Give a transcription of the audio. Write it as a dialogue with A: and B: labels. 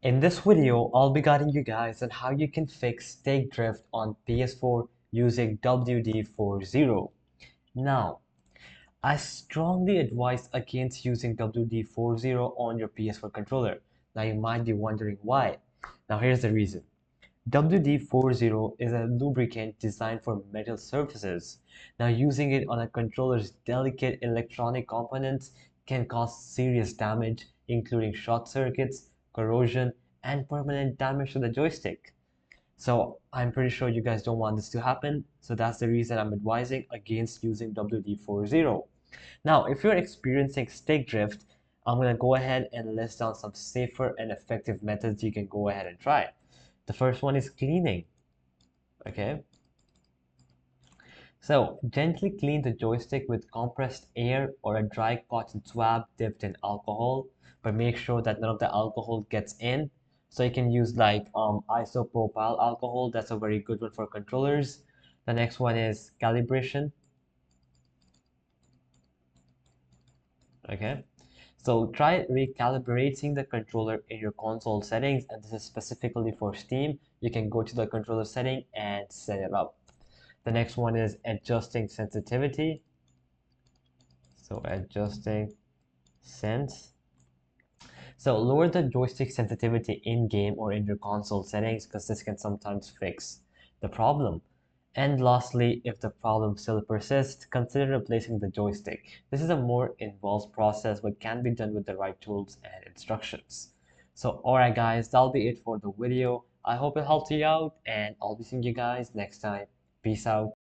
A: In this video, I'll be guiding you guys on how you can fix stick drift on PS4 using WD40. Now, I strongly advise against using WD40 on your PS4 controller. Now you might be wondering why. Now here's the reason. WD40 is a lubricant designed for metal surfaces. Now using it on a controller's delicate electronic components can cause serious damage, including short circuits, corrosion, and permanent damage to the joystick. So I'm pretty sure you guys don't want this to happen. So that's the reason I'm advising against using WD40. Now, if you're experiencing stick drift, I'm going to go ahead and list down some safer and effective methods you can go ahead and try. The first one is cleaning. Okay, so gently clean the joystick with compressed air or a dry cotton swab dipped in alcohol, but make sure that none of the alcohol gets in. So you can use like isopropyl alcohol. That's a very good one for controllers. The next one is calibration. Okay, so try recalibrating the controller in your console settings, and this is specifically for Steam. You can go to the controller setting and set it up. The next one is adjusting sensitivity. So adjusting sense. So lower the joystick sensitivity in-game or in your console settings because this can sometimes fix the problem. And lastly, if the problem still persists, consider replacing the joystick. This is a more involved process but can be done with the right tools and instructions. So alright guys, that'll be it for the video. I hope it helped you out and I'll be seeing you guys next time. Peace out.